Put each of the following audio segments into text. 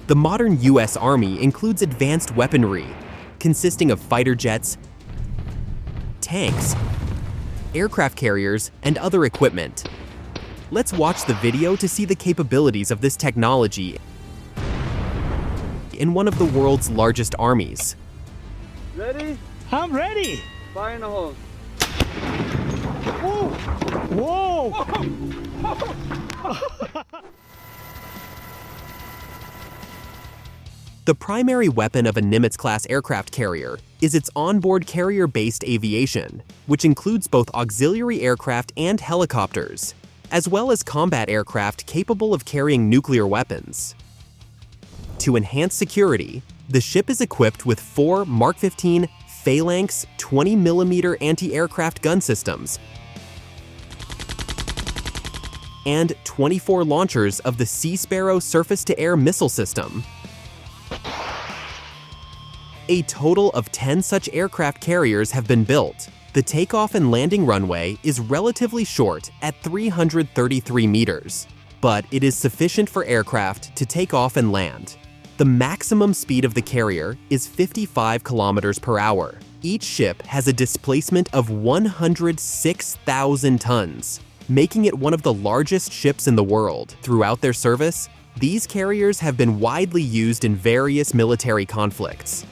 The modern U.S. Army includes advanced weaponry, consisting of fighter jets, tanks, aircraft carriers, and other equipment. Let's watch the video to see the capabilities of this technology in one of the world's largest armies. Ready? I'm ready! Fire in the hole. Whoa! Whoa! The primary weapon of a Nimitz-class aircraft carrier is its onboard carrier-based aviation, which includes both auxiliary aircraft and helicopters, as well as combat aircraft capable of carrying nuclear weapons. To enhance security, the ship is equipped with 4 Mark 15 Phalanx 20mm anti-aircraft gun systems and 24 launchers of the Sea Sparrow surface-to-air missile system. A total of 10 such aircraft carriers have been built. The takeoff and landing runway is relatively short at 333 meters, but it is sufficient for aircraft to take off and land. The maximum speed of the carrier is 55 kilometers per hour. Each ship has a displacement of 106,000 tons, making it one of the largest ships in the world. Throughout their service, these carriers have been widely used in various military conflicts.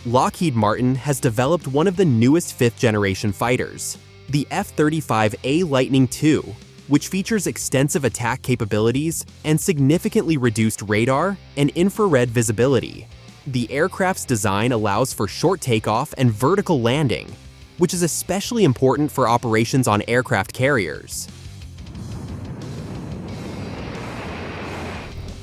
Lockheed Martin has developed one of the newest 5th-generation fighters, the F-35A Lightning II, which features extensive attack capabilities and significantly reduced radar and infrared visibility. The aircraft's design allows for short takeoff and vertical landing, which is especially important for operations on aircraft carriers.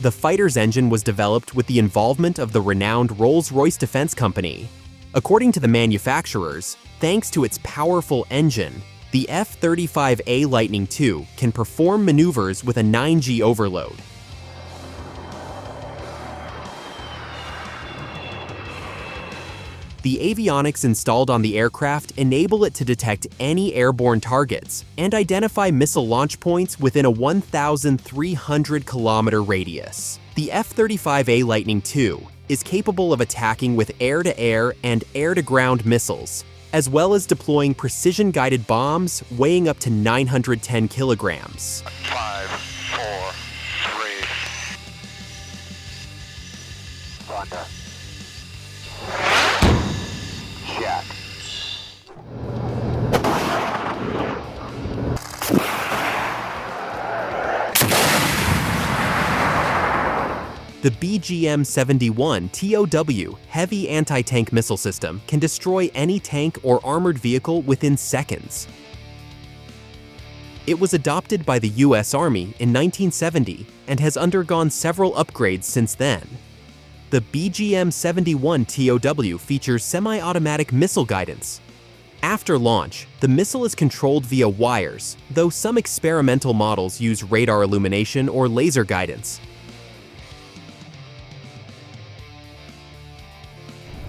The fighter's engine was developed with the involvement of the renowned Rolls-Royce Defense Company. According to the manufacturers, thanks to its powerful engine, the F-35A Lightning II can perform maneuvers with a 9G overload. The avionics installed on the aircraft enable it to detect any airborne targets and identify missile launch points within a 1,300-kilometer radius. The F-35A Lightning II is capable of attacking with air-to-air and air-to-ground missiles, as well as deploying precision-guided bombs weighing up to 910 kilograms. 5, 4, 3. Thunder. Check. The BGM-71 TOW heavy anti-tank missile system can destroy any tank or armored vehicle within seconds. It was adopted by the U.S. Army in 1970 and has undergone several upgrades since then. The BGM-71 TOW features semi-automatic missile guidance. After launch, the missile is controlled via wires, though some experimental models use radar illumination or laser guidance.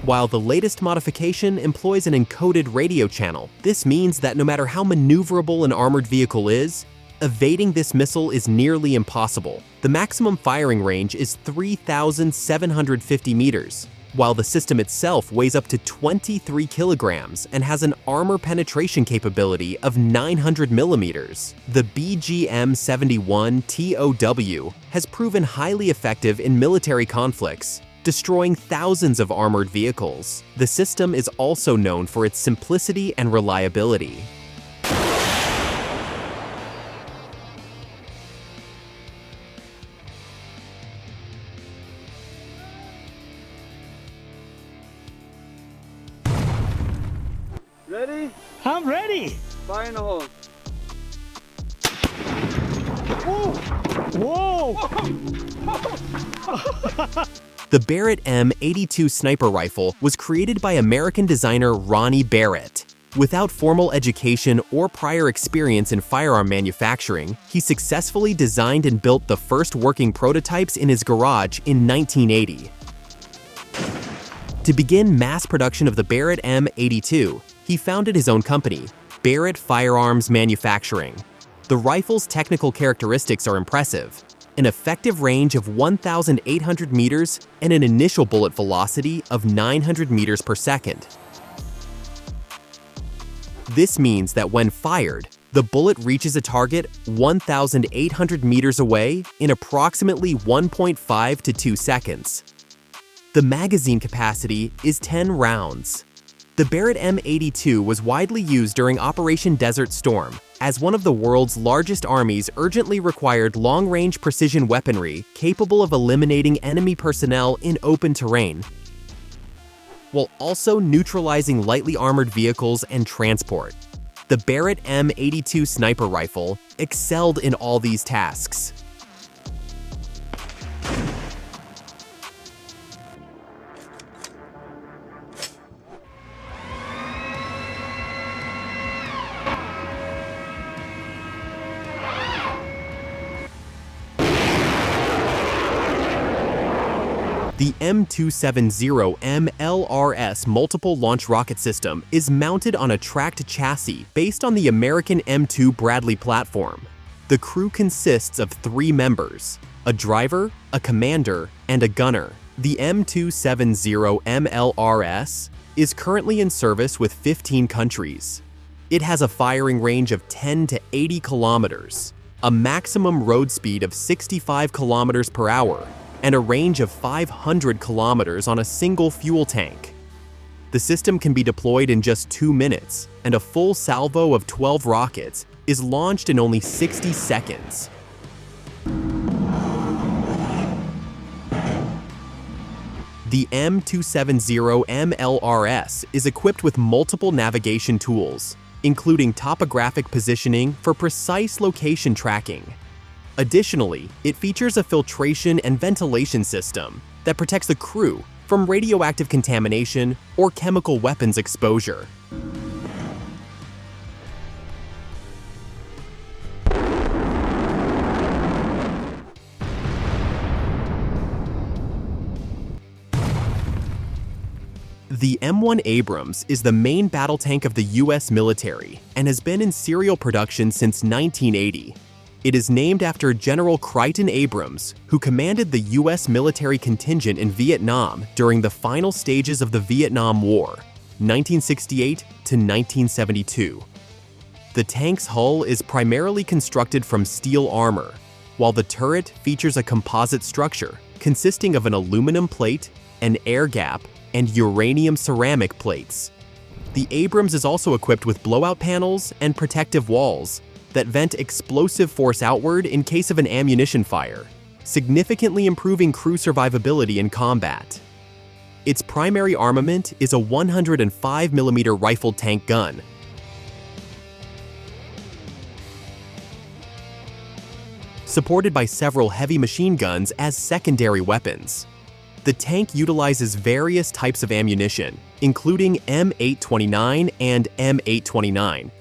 While the latest modification employs an encoded radio channel, this means that no matter how maneuverable an armored vehicle is, evading this missile is nearly impossible. The maximum firing range is 3,750 meters, while the system itself weighs up to 23 kilograms and has an armor penetration capability of 900 millimeters. The BGM-71 TOW has proven highly effective in military conflicts, destroying thousands of armored vehicles. The system is also known for its simplicity and reliability. Ready? I'm ready! Fire in the hole. Whoa! The Barrett M82 sniper rifle was created by American designer Ronnie Barrett. Without formal education or prior experience in firearm manufacturing, he successfully designed and built the first working prototypes in his garage in 1980. To begin mass production of the Barrett M82, he founded his own company, Barrett Firearms Manufacturing. The rifle's technical characteristics are impressive: an effective range of 1,800 meters and an initial bullet velocity of 900 meters per second. This means that when fired, the bullet reaches a target 1,800 meters away in approximately 1.5 to 2 seconds. The magazine capacity is 10 rounds. The Barrett M82 was widely used during Operation Desert Storm, as one of the world's largest armies urgently required long-range precision weaponry capable of eliminating enemy personnel in open terrain, while also neutralizing lightly armored vehicles and transport. The Barrett M82 sniper rifle excelled in all these tasks. The M270 MLRS multiple launch rocket system is mounted on a tracked chassis based on the American M2 Bradley platform. The crew consists of 3 members: a driver, a commander, and a gunner. The M270 MLRS is currently in service with 15 countries. It has a firing range of 10 to 80 kilometers, a maximum road speed of 65 kilometers per hour, and a range of 500 kilometers on a single fuel tank. The system can be deployed in just 2 minutes, and a full salvo of 12 rockets is launched in only 60 seconds. The M270 MLRS is equipped with multiple navigation tools, including topographic positioning for precise location tracking. Additionally, it features a filtration and ventilation system that protects the crew from radioactive contamination or chemical weapons exposure. The M1 Abrams is the main battle tank of the U.S. military and has been in serial production since 1980. It is named after General Crichton Abrams, who commanded the U.S. military contingent in Vietnam during the final stages of the Vietnam War, 1968 to 1972. The tank's hull is primarily constructed from steel armor, while the turret features a composite structure consisting of an aluminum plate, an air gap, and uranium ceramic plates. The Abrams is also equipped with blowout panels and protective walls that vent explosive force outward in case of an ammunition fire, significantly improving crew survivability in combat. Its primary armament is a 105mm rifled tank gun, supported by several heavy machine guns as secondary weapons. The tank utilizes various types of ammunition, including M829 and M829,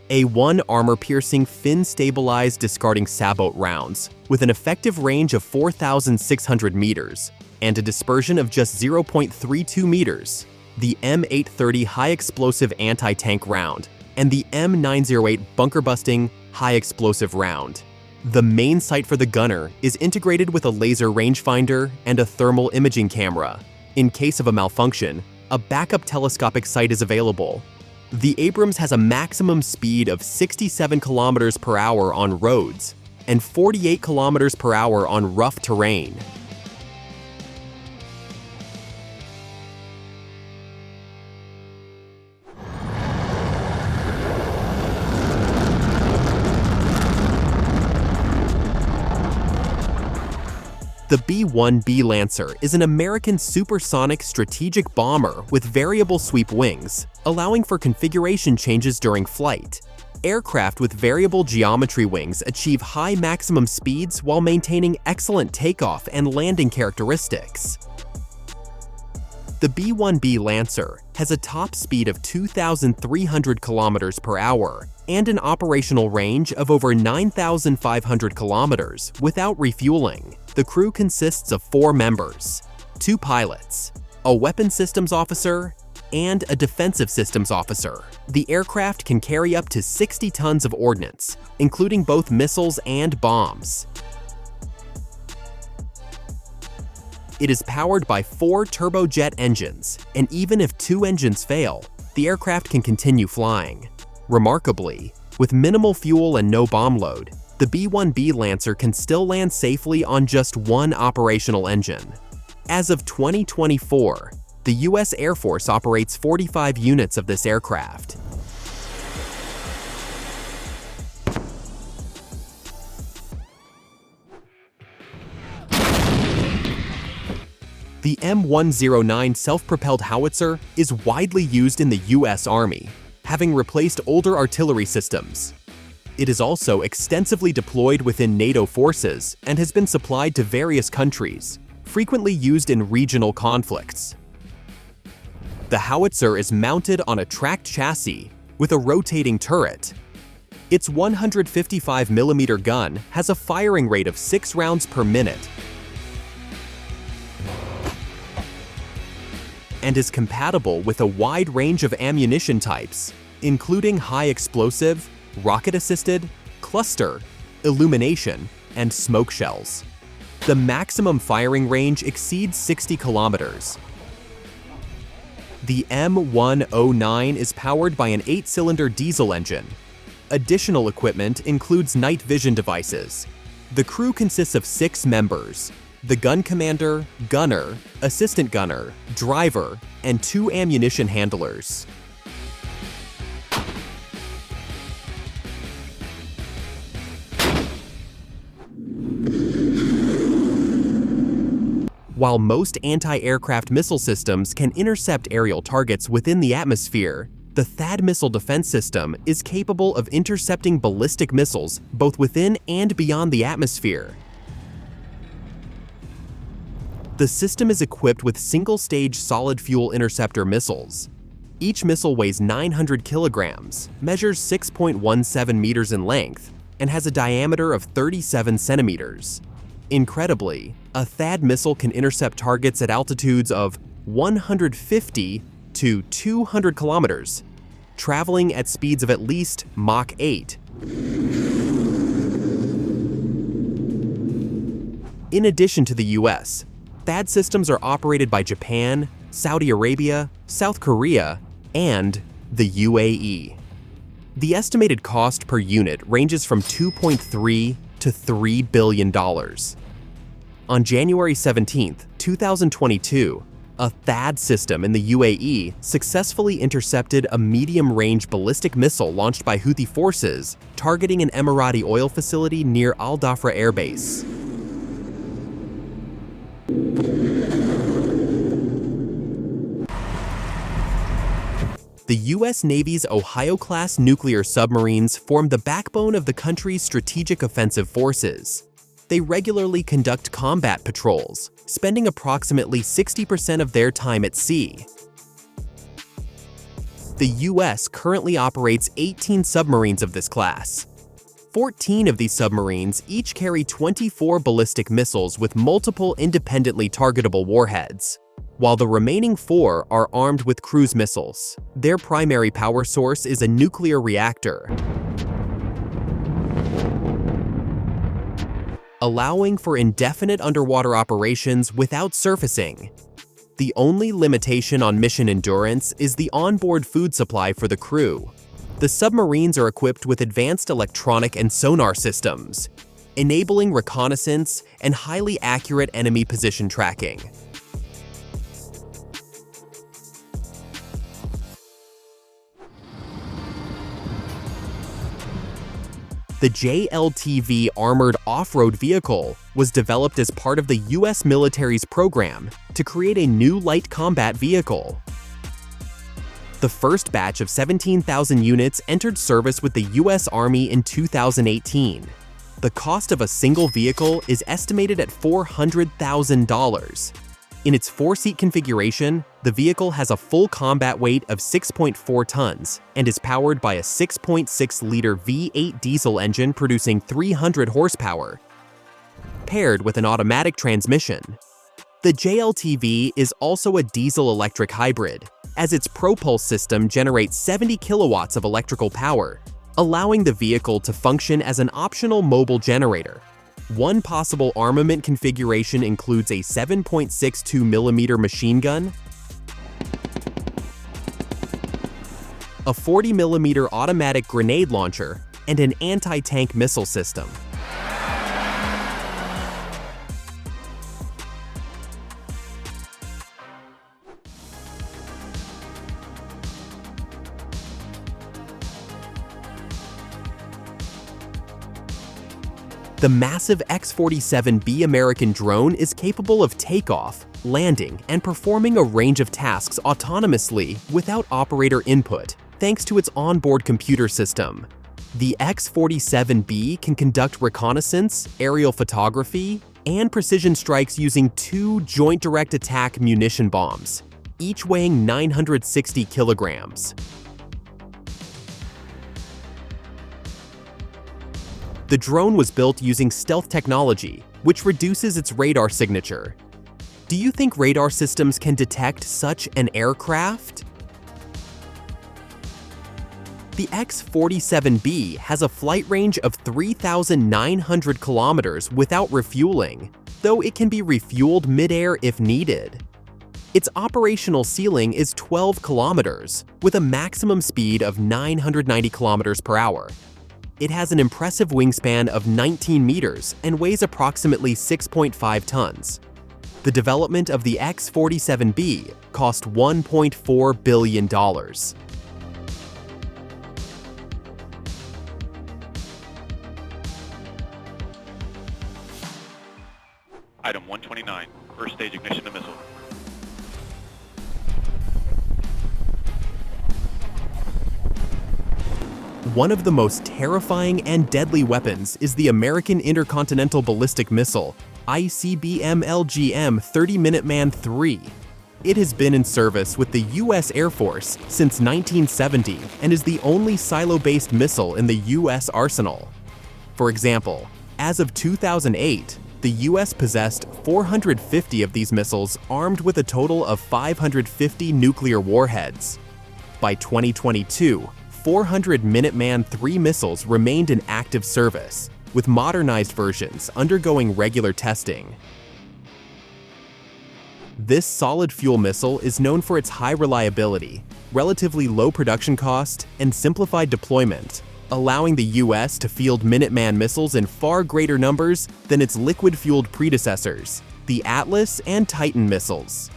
A1 armor-piercing fin-stabilized discarding sabot rounds with an effective range of 4,600 meters and a dispersion of just 0.32 meters, the M830 high-explosive anti-tank round, and the M908 bunker-busting high-explosive round. The main sight for the gunner is integrated with a laser rangefinder and a thermal imaging camera. In case of a malfunction, a backup telescopic sight is available. The Abrams has a maximum speed of 67 kilometers per hour on roads and 48 kilometers per hour on rough terrain. The B-1B Lancer is an American supersonic strategic bomber with variable sweep wings, allowing for configuration changes during flight. Aircraft with variable geometry wings achieve high maximum speeds while maintaining excellent takeoff and landing characteristics. The B-1B Lancer has a top speed of 2,300 kilometers per hour and an operational range of over 9,500 kilometers without refueling. The crew consists of 4 members: 2 pilots, a weapons systems officer, and a defensive systems officer. The aircraft can carry up to 60 tons of ordnance, including both missiles and bombs. It is powered by 4 turbojet engines, and even if 2 engines fail, the aircraft can continue flying. Remarkably, with minimal fuel and no bomb load, the B-1B Lancer can still land safely on just 1 operational engine. As of 2024, the U.S. Air Force operates 45 units of this aircraft. The M109 self-propelled howitzer is widely used in the U.S. Army, having replaced older artillery systems. It is also extensively deployed within NATO forces and has been supplied to various countries, frequently used in regional conflicts. The howitzer is mounted on a tracked chassis with a rotating turret. Its 155mm gun has a firing rate of 6 rounds per minute and is compatible with a wide range of ammunition types, including high explosive, rocket-assisted, cluster, illumination, and smoke shells. The maximum firing range exceeds 60 kilometers. The M109 is powered by an 8-cylinder diesel engine. Additional equipment includes night vision devices. The crew consists of 6 members: the gun commander, gunner, assistant gunner, driver, and 2 ammunition handlers. While most anti-aircraft missile systems can intercept aerial targets within the atmosphere, the THAAD missile defense system is capable of intercepting ballistic missiles both within and beyond the atmosphere. The system is equipped with single-stage solid-fuel interceptor missiles. Each missile weighs 900 kilograms, measures 6.17 meters in length, and has a diameter of 37 centimeters. Incredibly, a THAAD missile can intercept targets at altitudes of 150 to 200 kilometers, traveling at speeds of at least Mach 8. In addition to the US, THAAD systems are operated by Japan, Saudi Arabia, South Korea, and the UAE. The estimated cost per unit ranges from $2.3 to $3 billion. On January 17, 2022, a THAAD system in the UAE successfully intercepted a medium-range ballistic missile launched by Houthi forces targeting an Emirati oil facility near Al Dhafra Air Base. The U.S. Navy's Ohio-class nuclear submarines form the backbone of the country's strategic offensive forces. They regularly conduct combat patrols, spending approximately 60% of their time at sea. The U.S. currently operates 18 submarines of this class. 14 of these submarines each carry 24 ballistic missiles with multiple independently targetable warheads, while the remaining 4 are armed with cruise missiles. Their primary power source is a nuclear reactor, allowing for indefinite underwater operations without surfacing. The only limitation on mission endurance is the onboard food supply for the crew. The submarines are equipped with advanced electronic and sonar systems, enabling reconnaissance and highly accurate enemy position tracking. The JLTV armored off-road vehicle was developed as part of the U.S. military's program to create a new light combat vehicle. The first batch of 17,000 units entered service with the U.S. Army in 2018. The cost of a single vehicle is estimated at $400,000. In its 4-seat configuration, the vehicle has a full combat weight of 6.4 tons and is powered by a 6.6-liter V8 diesel engine producing 300 horsepower, paired with an automatic transmission. The JLTV is also a diesel-electric hybrid, as its propulse system generates 70 kilowatts of electrical power, allowing the vehicle to function as an optional mobile generator. One possible armament configuration includes a 7.62mm machine gun, a 40mm automatic grenade launcher, and an anti-tank missile system. The massive X-47B American drone is capable of takeoff, landing, and performing a range of tasks autonomously without operator input, thanks to its onboard computer system. The X-47B can conduct reconnaissance, aerial photography, and precision strikes using 2 Joint Direct Attack munition bombs, each weighing 960 kilograms. The drone was built using stealth technology, which reduces its radar signature. Do you think radar systems can detect such an aircraft? The X-47B has a flight range of 3,900 kilometers without refueling, though it can be refueled mid-air if needed. Its operational ceiling is 12 kilometers, with a maximum speed of 990 kilometers per hour. It has an impressive wingspan of 19 meters and weighs approximately 6.5 tons. The development of the X-47B cost $1.4 billion. Item 129, first stage ignition of missile. One of the most terrifying and deadly weapons is the American Intercontinental Ballistic Missile, ICBM LGM-30 Minuteman III. It has been in service with the U.S. Air Force since 1970 and is the only silo-based missile in the U.S. arsenal. For example, as of 2008, the U.S. possessed 450 of these missiles armed with a total of 550 nuclear warheads. By 2022, 400 Minuteman III missiles remained in active service, with modernized versions undergoing regular testing. This solid-fuel missile is known for its high reliability, relatively low production cost, and simplified deployment, allowing the U.S. to field Minuteman missiles in far greater numbers than its liquid-fueled predecessors, the Atlas and Titan missiles.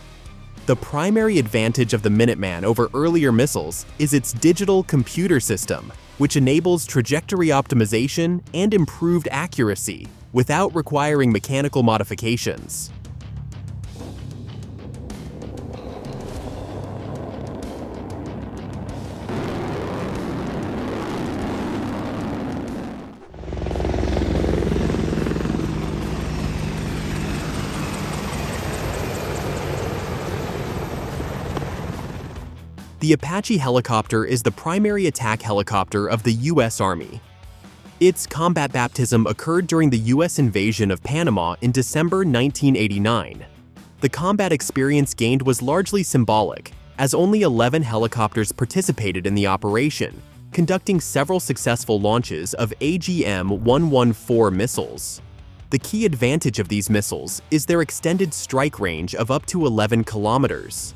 The primary advantage of the Minuteman over earlier missiles is its digital computer system, which enables trajectory optimization and improved accuracy without requiring mechanical modifications. The Apache helicopter is the primary attack helicopter of the U.S. Army. Its combat baptism occurred during the U.S. invasion of Panama in December 1989. The combat experience gained was largely symbolic, as only 11 helicopters participated in the operation, conducting several successful launches of AGM-114 missiles. The key advantage of these missiles is their extended strike range of up to 11 kilometers.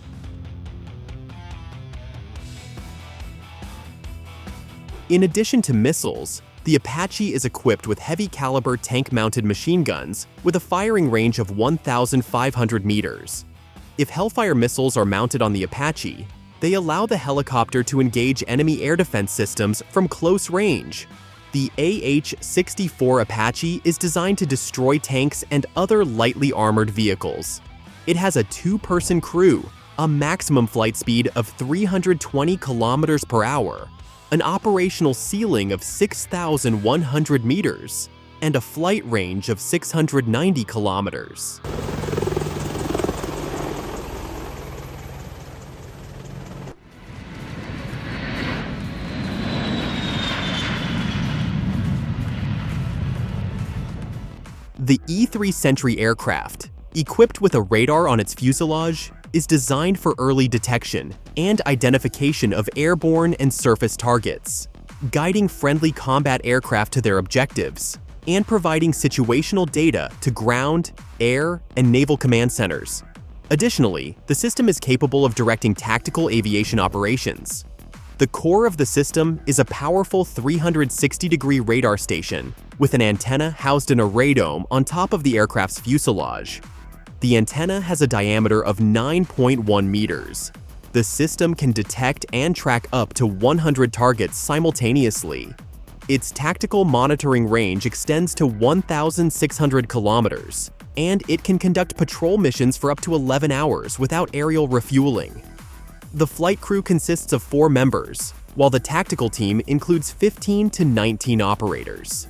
In addition to missiles, the Apache is equipped with heavy-caliber tank-mounted machine guns with a firing range of 1,500 meters. If Hellfire missiles are mounted on the Apache, they allow the helicopter to engage enemy air defense systems from close range. The AH-64 Apache is designed to destroy tanks and other lightly armored vehicles. It has a 2-person crew, a maximum flight speed of 320 kilometers per hour, an operational ceiling of 6,100 meters, and a flight range of 690 kilometers. The E-3 Sentry aircraft, Equipped with a radar on its fuselage, is designed for early detection and identification of airborne and surface targets, guiding friendly combat aircraft to their objectives, and providing situational data to ground, air, and naval command centers. Additionally, the system is capable of directing tactical aviation operations. The core of the system is a powerful 360-degree radar station with an antenna housed in a radome on top of the aircraft's fuselage. The antenna has a diameter of 9.1 meters. The system can detect and track up to 100 targets simultaneously. Its tactical monitoring range extends to 1,600 kilometers, and it can conduct patrol missions for up to 11 hours without aerial refueling. The flight crew consists of 4 members, while the tactical team includes 15 to 19 operators.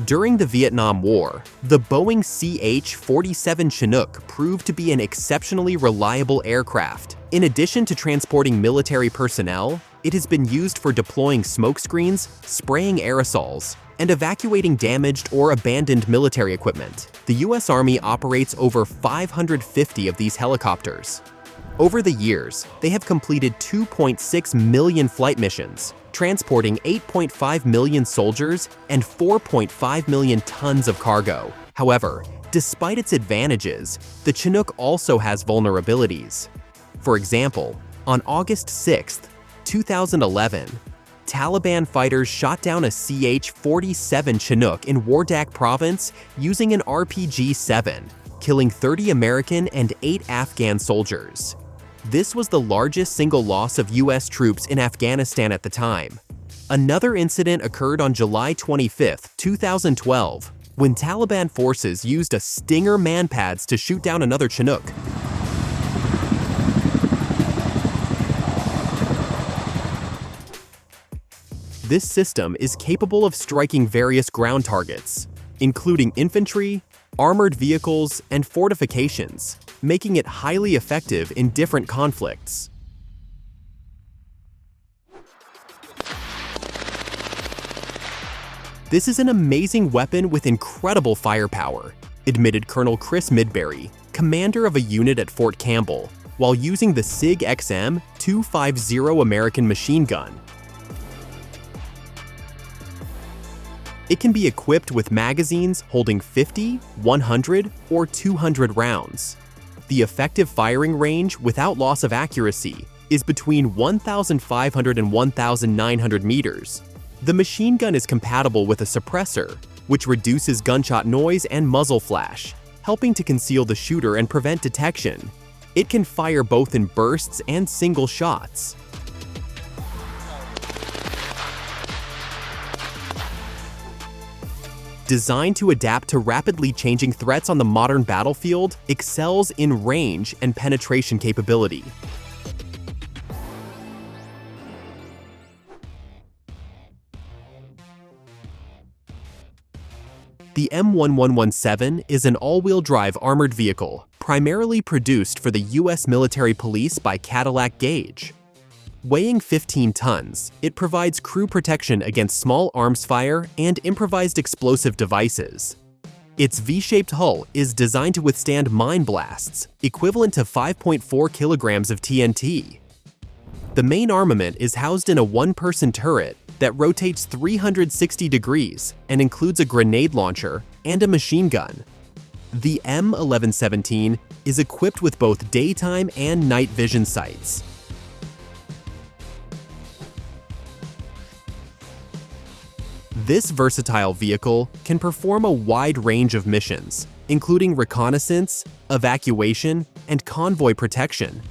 During the Vietnam War, the Boeing CH-47 Chinook proved to be an exceptionally reliable aircraft. In addition to transporting military personnel, it has been used for deploying smokescreens, spraying aerosols, and evacuating damaged or abandoned military equipment. The U.S. Army operates over 550 of these helicopters. Over the years, they have completed 2.6 million flight missions, transporting 8.5 million soldiers and 4.5 million tons of cargo. However, despite its advantages, the Chinook also has vulnerabilities. For example, on August 6, 2011, Taliban fighters shot down a CH-47 Chinook in Wardak province using an RPG-7, killing 30 American and 8 Afghan soldiers. This was the largest single loss of U.S. troops in Afghanistan at the time. Another incident occurred on July 25, 2012, when Taliban forces used a Stinger manpads to shoot down another Chinook. This system is capable of striking various ground targets, including infantry, armored vehicles, and fortifications, making it highly effective in different conflicts. This is an amazing weapon with incredible firepower, admitted Colonel Chris Midbury, commander of a unit at Fort Campbell, while using the Sig XM250 American machine gun. It can be equipped with magazines holding 50, 100, or 200 rounds. The effective firing range without loss of accuracy is between 1,500 and 1,900 meters. The machine gun is compatible with a suppressor, which reduces gunshot noise and muzzle flash, helping to conceal the shooter and prevent detection. It can fire both in bursts and single shots. Designed to adapt to rapidly changing threats on the modern battlefield, excels in range and penetration capability. The M1117 is an all-wheel drive armored vehicle, primarily produced for the U.S. military police by Cadillac Gauge. Weighing 15 tons, it provides crew protection against small arms fire and improvised explosive devices. Its V-shaped hull is designed to withstand mine blasts, equivalent to 5.4 kilograms of TNT. The main armament is housed in a one-person turret that rotates 360 degrees and includes a grenade launcher and a machine gun. The M1117 is equipped with both daytime and night vision sights. This versatile vehicle can perform a wide range of missions, including reconnaissance, evacuation, and convoy protection,